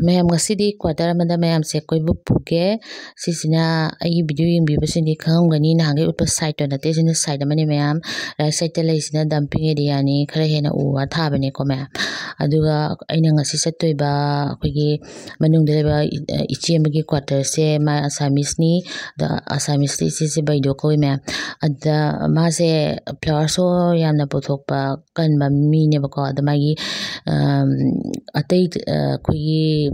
Mayam ngasidi quarter amada mayam se koibu puke sisina ai video yingbiba sindi khangam nahangai utpa side to nate sina side amani mayam right side ta leisina dumping area ni khara hena uwa thabane ko mayam aduga aina ngasi sattoiba akhoi manungda leba ichi amagi quarter se ma Assamese ni the Assamese se baido ko mayam adda ma se flower so yamna pothokpa kanba mi ne bako adda magi atai akhoi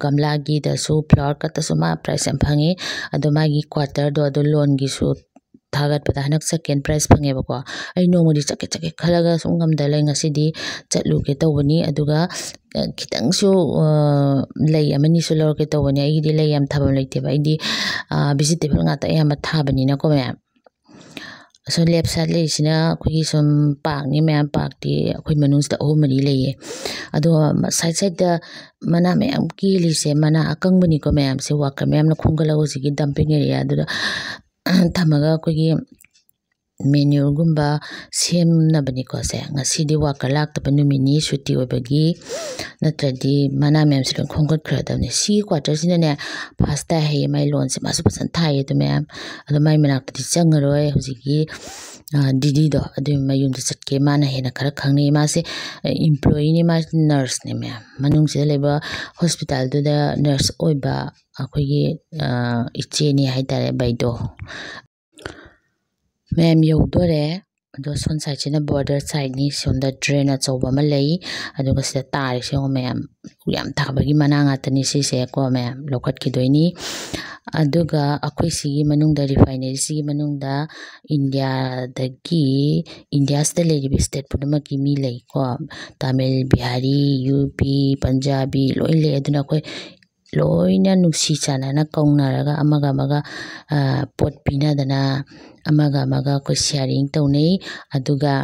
gamla gi da su flower kat su ma price am phangi ado magi quarter do ado loan gi su thagat pada hanak second price phange bako ai no modi chake khalaga sungam da lai ngasi di chatlu ke tawani aduga kitang su lei amani su lor ke tawani ai di lei am thabam leite ba ai di vegetable nga ta yam thabani na ko mayam so left side lei sina khoi sum park ni mayam park ti khoi manung sta omari leiye ado side da mana mayam ki li se mana akang bani ko mayam se worker mayam na khungala hosigi dumping area ado thamaga khoi menu gumba semna bani ko se ngasi di worker lak ta panumini shuti obagi natradi mana mayam se khongot khra da ne si quarter sina ne pasta he mai loan se masu pasan thai to mayam ado mai manak ti changaroi hosigi didi do adu mayum de chatke mana hena khara khangni ma se employee ni ma nurse ne mayam manung se leba hospital do da nurse oiba akhoi iche ni haitare baido mayam yodore ado son side china border side ni sonda drain achawba ma lei aduga sida tari se mayam yam thabagi mana nga tani se ko mayam lokat ki doini aduga akhoi sigi manungda refinery sigi manungda India sta lei state punama ki mi lei ko Tamil Bihari UP Punjabi loi le aduna khoi loina nusi chana na kaungnaraga amaga pot pina dana amaga ko sharing taunei aduga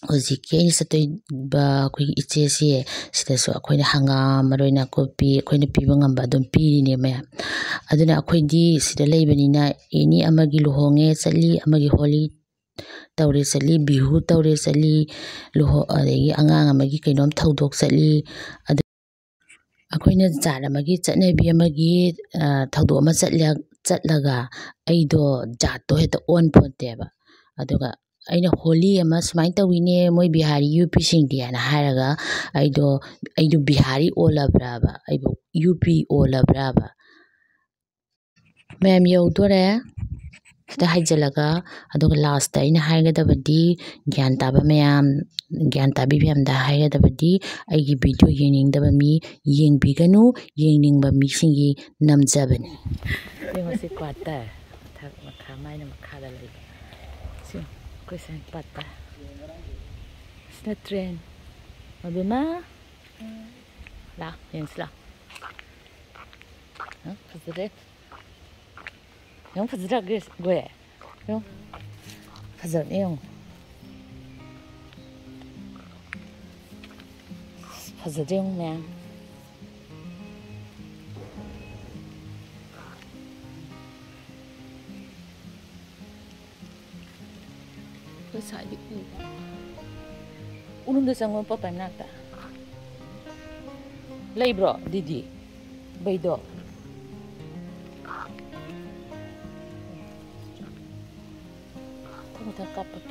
hojike ni satoi ba khoi iche se sida so akhoi hangam maroina kopi akhoi piba ngamba dum piri ne mayam aduna akhoi di sida leibani na eni amagi luhonge chali amagi holi tawre chali bihu tawre chali luho adegi angang amagi kainom thaudok chali akhoi na jara magi chane bi amagi thaudo ma chatlaga aido jato heta on ponte ba aduga aina holi ama sumai tawine moi Bihari UP singdia na haraga aido Bihari ola braba aibo UP ola braba mayam yodore da haijalaga aduga last ta ina haigada badi gyan taba mayam gyan tabi byam da haigada badi aigi video yening da mi yeng biganu yengning ba mi singi namjabani yengo si kwata thak makha mai na makha da lai si question pata sna train abema la yensla fazre yung fazra goye yung fazra yung fazra yung man cái sải bị uống được sang ngomong apa nak tak? Lay bro, Didi, baydo. Kamu tak kapak?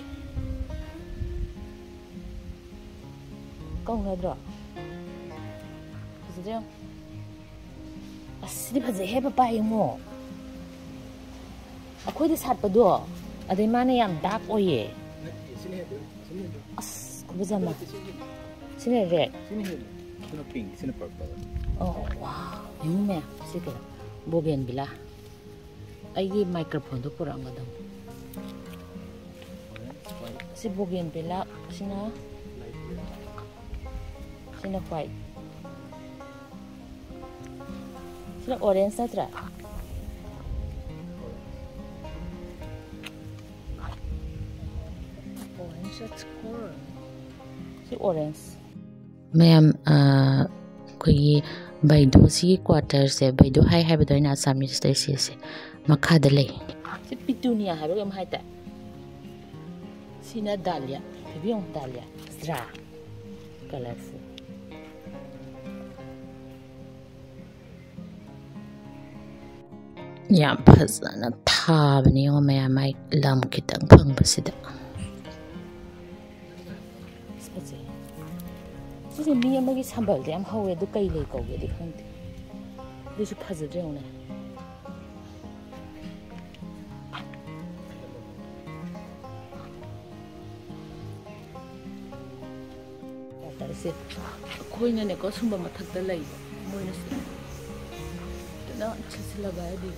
Kau nggak bro? Sedang. Asli pada heba payung mo. Aku itu saat pada. Ada mana yang dark oye? As, kau bersama. Sini red. Sini pink, sini purple. Oh wow, yung me, sige. Bogen bila. Aigi microphone tu kurang ada. Si bogen bila, sina white. Sina orange satra. Orange at score. Si orange. Mayam koi baido si quarter se baido hai hai badoi na Assamese stai se makha da lei si pitunia ha ro em hai ta sina dalia Maybe on Dalia. Stra. Colorful. Yam phazana thabani o maya mai lam kitang phangpasida. This is me amagi sambal de am hawe du kai lei ko ge di khangti. This is phazade one. Se koi na ne ko sumba mathak da lai moi na se na अच्छे से लगाया दी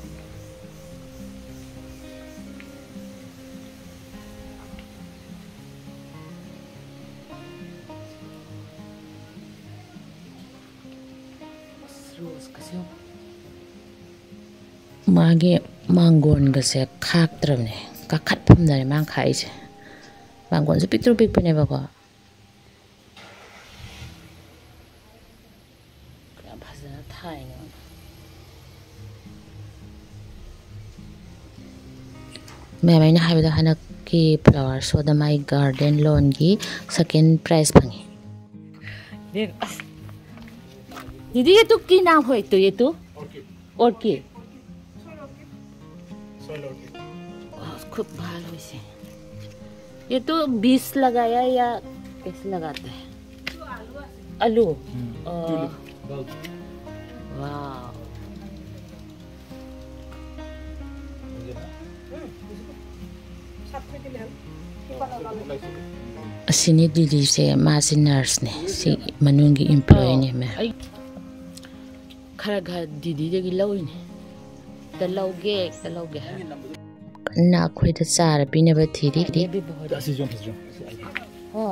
रोज कसे मागे मांगोन गसे खाक्त्रमने का खटफमने मां खाइसे मांगोन से picture pick पने बको मैं मैंने हाइवे दा हना की फ्लावर शो दा माई गार्डन लोन की सेकंड प्राइज पंगी दीदी ये तो की नाम हो तो ये तो ऑर्किड खूब भालो इसे ये तो 20 लगाया या कैसे लगाते हैं आलू वाह Asini didi se masi nurse ne si manungi employee ne me khara ga didi de gi law ne da lawge na khoi da char pine ba thiri di asi jom ha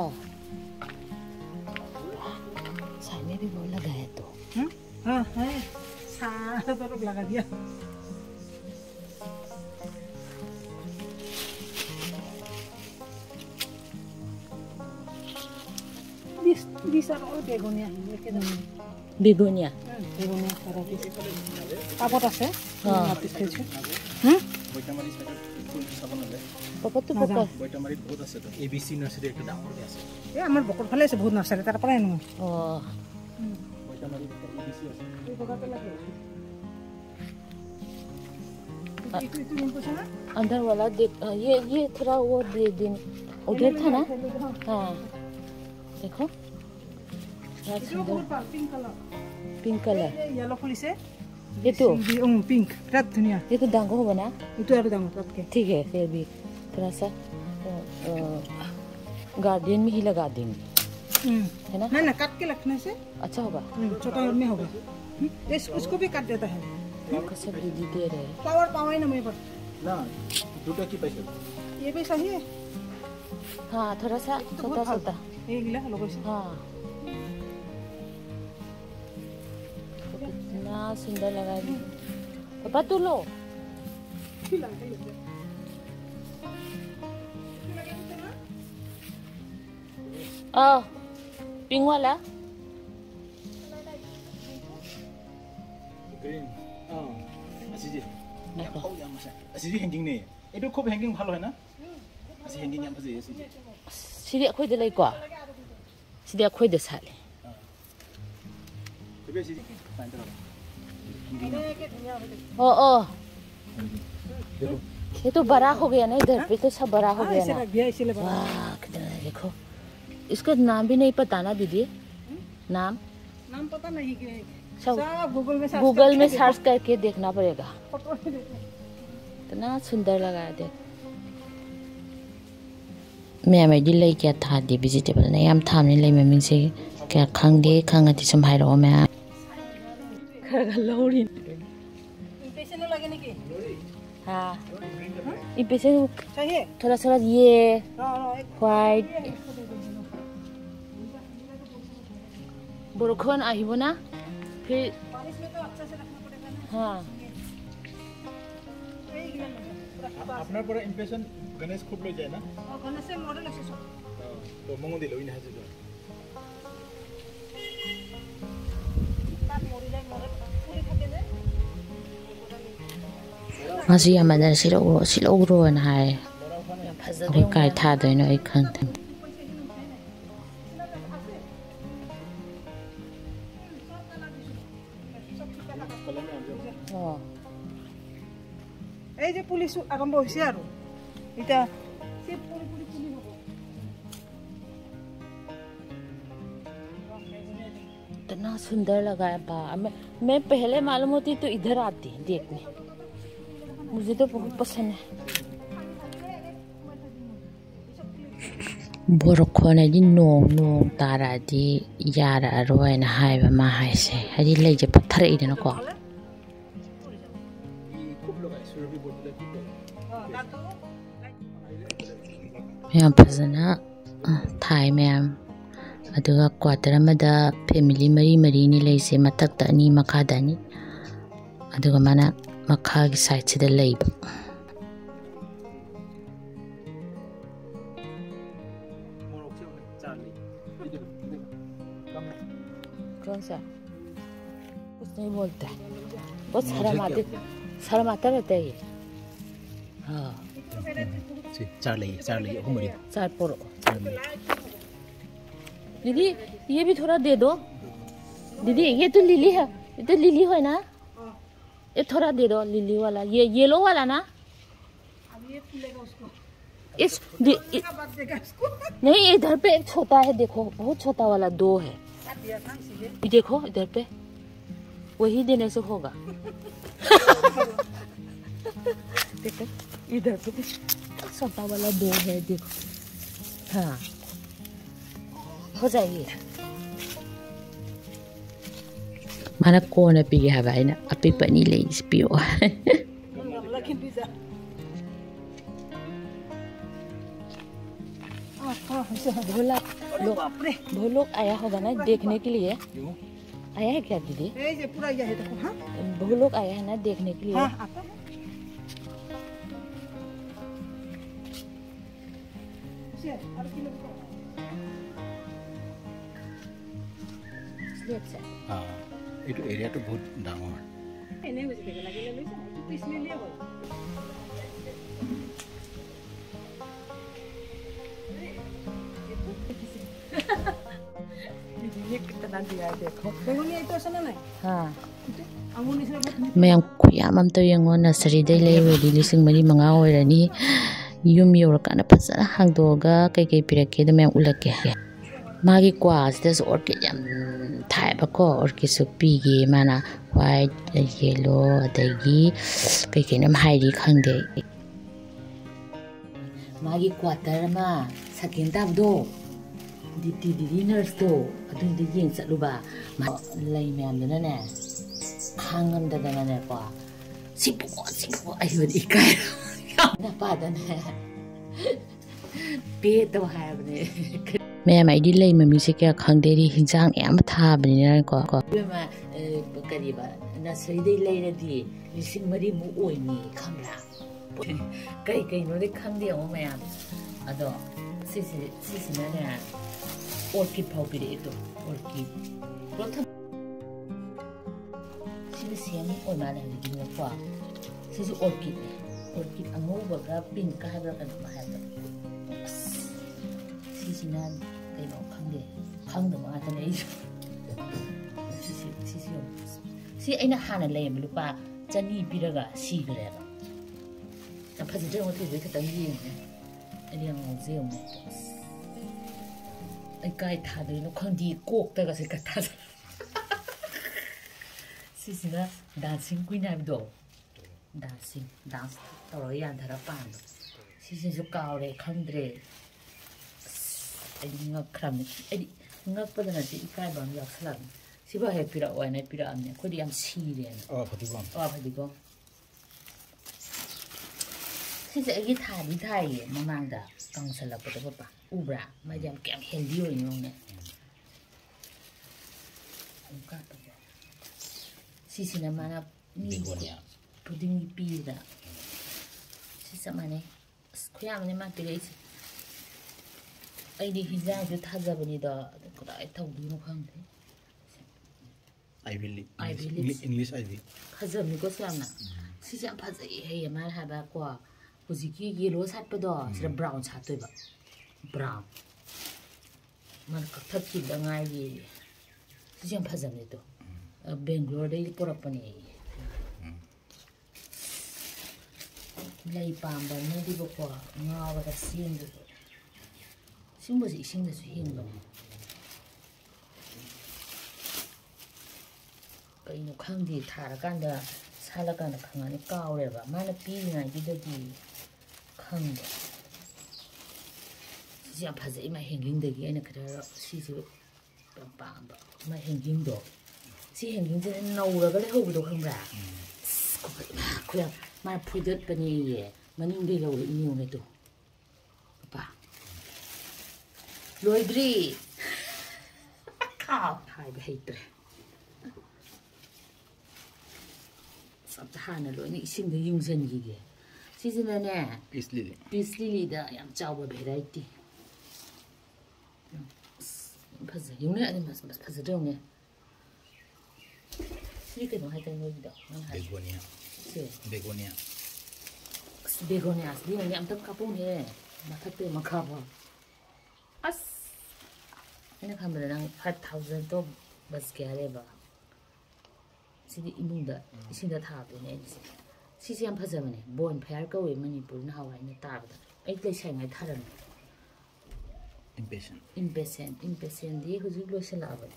sai me bhi bol lagaya to हां है सारा तरफ लगा दिया These are all begonia. Begonia. Begonia varieties. Apa tas है? हाँ. Papa tu papa. Boitamari बहुत আছে তো ABC nursery একটা দাম করে আছে এ আমার বকর ফলে আছে বহুত নার্সারি তার পরে নো ও boitamari ABC আছে এই বগাতে লাগে अंदर वाला देख ये थोड़ा वो दे दिन उधर था ना हाँ देखो पिंक कलर येलो फुल से ये तो पिंक बहुत दुनिया ये तो डांगो होगा ना ये तो यार डांगो तब के ठीक है फिर भी थोड़ा सा गार्डन में ही लगा देंगे है ना ना काट के रखने से अच्छा होगा छोटा में होगा इसको भी काट देता है सब दीदी दे रहे हैं पावर ना मेरे पर না দুটো কি পাইছো ये भी सही है हाँ थोड़ा सा छोटा ये गिला लोगों से हाँ कितना सुंदर लगा है पापा तू लो पिंक वाला গ্রিন আসিজি আসিজি হ্যাঙ্গিং নে এটো খুব হ্যাঙ্গিং ভালো হয় না আসি হ্যাঙ্গিং ইয়াম ফাজে আসিজি সিদি আখoi de lai kwa সিদি আখoi de sale তবে আসিজি ফাইন দাও ओ ये तो बड़ा हो गया ना इधर पे तो सब बड़ा हो गया ना वाह कितना देखो इसका नाम भी नहीं पता ना दीदी नाम पता नहीं सब सब गूगल में सर्च करके देखना पड़ेगा इतना सुंदर लगा है देख मैं दी लई क्या था दी वेजिटेबल ने याम थामने लई ममिंग से क्या खंगे खंगति सम हाइरो मैं लौरी इंपेशेंट लगे नहीं हाँ इंपेशेंट चाहिए थोड़ा सा ये व्हाइट बरखन आहिबो ना फिर बारिश में तो अच्छा से रखना पड़ेगा ना हाँ আপনার পরে ইমপ্রেশন গণেশ খুব লই যায় না और गणेश से मॉडल আছে সব তো মঙ্গল দিল ইনা হাজে তার মরিলাই মডেল পুরি থাকে যে मासी यामना सिलो ना हाय फजरे काय था दोइनो आई खंग पुलिस आरम्भ হৈছে আৰু এটা সে পুলি পুলি পুলি হ'ব इतना सुंदर लगा है बा मैं पहले मालूम होती तो इधर आती देखने मुझे तो बहुत पसंद है बोरखोनदी नोंग तारादी यारारोयना हाइबा मा हाइसे हदि लेजे पत्थरइदना को मैम फजना थाई मैम अदुगा क्वार्टर अमदा फैमिली मरी मरी नि लेसे मथक्ता अनि मखादानी अदुगा माना मखागी साइड से द लेब कौन सा कुछ नहीं बोलता बहुत शर्म आता रहता है हाँ चार पोरो दीदी ये भी थोड़ा दे दो दीदी ये तो लिली है ये तो लिली है ना ये थोड़ा दे दो लिली वाला ये येलो वाला ना अब ये फूलेगा उसको इस बात देगा इसको नहीं इधर पे एक छोटा है देखो बहुत छोटा वाला 2 है देखो इधर पे वही देने से होगा देखो इधर पे छोटा वाला 2 है देखो हाँ हो जाएगी माना कौन पी है भाई ना अपी पनी ले पियो बहुत लोग आया होगा ना देखने के लिए आया है क्या दीदी पूरा यह है देखो हाँ बहुत लोग आया है ना देखने के लिए हाँ आता है हाँ ये तो एरिया तो बहुत डांगर नहीं मुझे देखा लगे ले लो तो इसमें ले बोल ये कितना दिया है देखो बेगुनी है तो ऐसा ना हाँ अमूनी से मैं खुयाम हम तो यंगो नर्सरी दे ले वेदी लिसिंग मरी मंगा होइरनी यूम योरकाना फजना हांगदोगा कई पिरके द मैं उलके मागी क्वास ऑर्किड याम थाइबको ऑर्किड सु पीगी माना व्हाइट येलो अदगी कई नम हाइरी खंगदे मागी क्वार्टर मा सेकंड ताबदो दीदी नर्स तो अदुदे येंग चलुबा लै म्यामदना ने खांगमदना ने को सिपो आइबद इकाय ना पादने पे तो हायबने मैम आईडी लै मम्मी से क्या खंगदेरी हिंजांग याम थाबनिना को बेमा करीबा नर्सरी दे लेरदी लिसिंग मरी मु ओइनी खंगला कई नो दे खंगदे ओ मैम अदो सिसिना ने ऑर्किड फाउ पिरे तो ऑर्किड प्रथम सिने सेम ओ माने दिनो को सिसु ऑर्किड ऑर्किड अमोबगा पिंक का हाइब्रा कन हाइब्रा सिसिना कइनो खंगदे खंगदमा तने सी अइना हाना लेम लुपा चनी पिरगा सिग्रेबा फजदे ओथे बे खतम येने अलियम जेउने आई काय थादनो खंदी कोकतगा से कथा सिसिना डांसिंग क्वीन हाइबदो डांस तौर याधरा पान सिसिसु कावरे खंद्रे ꯉꯛꯈ꯭ꯔꯝ ꯑꯩꯗꯤ ꯉꯛꯄꯗ ꯅꯠꯇꯦ ꯏꯀꯥꯏꯕ ꯑꯃ ꯌꯥꯎꯁꯜꯂꯛꯑꯕꯅꯤ ꯁꯤꯐꯥꯎ ꯍꯦꯛ ꯄꯤꯔꯛꯑꯣ ꯍꯥꯏꯅ ꯄꯤꯔꯛꯑꯕꯅꯤ ꯑꯩꯈꯣꯏꯗꯤ ꯌꯥꯝ ꯁꯤꯔꯦꯅ ꯐꯗꯤꯒꯣꯝ ꯁꯤꯁꯦ ꯑꯩꯒꯤ ꯊꯥꯗꯤ ꯊꯥꯏꯌꯦ ꯃꯃꯥꯡꯗ ꯀꯪꯁꯜꯂꯛꯄꯗ ꯄꯄꯥ ꯎꯕ꯭ꯔꯥ ꯃꯥꯗꯤ ꯌꯥꯝ ꯀꯌꯥꯝ ꯍꯦꯜꯗꯤ ꯑꯣꯏꯅ ꯌꯦꯡꯉꯨꯅꯦ ꯁꯤꯁꯤꯅ ꯃꯥꯅ ꯃꯤ ꯈꯨꯗꯤꯡꯒꯤ ꯄꯤꯕꯗ ꯁꯤ ꯆꯞ ꯃꯥꯟꯅꯩ ꯑꯁ ꯈꯨꯌꯥꯝꯅꯦ ꯃꯥ ꯄꯤꯔꯛꯏꯁꯦ ꯑꯩꯗꯤ ꯍꯤꯟꯖꯥꯡꯁꯨ ꯊꯥꯖꯕꯅꯤꯗ ꯀꯗꯥꯏ ꯇꯧꯗꯣꯏꯅꯣ ꯈꯪꯗꯦ English Ivy ꯐꯖꯕꯅꯤꯀꯣ ꯁꯤ ꯌꯥꯝꯅ ꯁꯤꯁꯦ ꯌꯥꯝ ꯐꯖꯩ ꯍꯩꯌꯦ ꯃꯥꯅ ꯍꯥꯏꯕꯀꯣ ꯍꯧꯖꯤꯛꯀꯤ ꯌꯦꯂꯣ ꯁꯥꯠꯄꯗꯣ ꯁꯤꯗ ꯕ꯭ꯔꯥꯎꯟ ꯁꯥꯠꯇꯣꯏꯕ ꯕ꯭ꯔꯥꯎꯟ ꯃꯥꯅ ꯀꯛꯊꯠꯈꯤꯕꯗ ꯉꯥꯏꯔꯤ ꯁꯤꯁꯦ ꯌꯥꯝ ꯐꯖꯕꯅꯤ ꯇꯣ ꯕꯦꯡꯒ꯭ꯂꯣꯔꯗꯒꯤ ꯄꯨꯔꯛꯄꯅꯦ lei pamba nadi bako ngawa da sing sing basi ising da su hingba kaino khangdi thara kanda sala kanda khangani kawreba mana pi ngai gi dagi khangba si ya phazai ma henging dagi aina khara si si pamba ma henging do si henging je nauraga le hobu do khambra kuya ma phudat pani ye maning de lo ni ne to pa loidri ka hai ba haitre sab hana lo ni sing de yung zen gi ge si si na ne peace lily da yam chaw ba variety phaza yung ne ani mas phaza de ne si ke no hai ta no gi da begonia begonia asli ni am tak kapung he mathate makhaba as ina khamra nang 5000 to bas gyare ba sidi imungda isinda thabe ne si am phaja mane bon fair ka we manipur na hawai na tabda ai tlai sai ngai tharan impatient di huju lo sela ba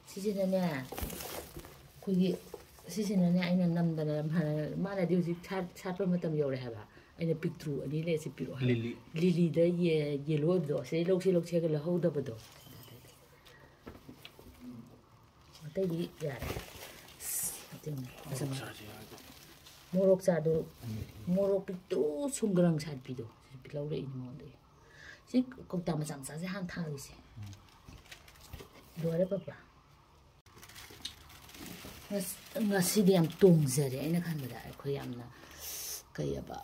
si na ne kugi si na ne aina namda mana di huju chat pa matam yore ha ba aina picture ani le si piro lily da ye yellow do se lok che ga la ho da ba do atai di ya morok cha do morok picture sungrang chat pi do pilau re ni mo de si kokta ma chang sa se han tha si do re papa ngasi di am tung zare aina khan da ko yamna kaya ba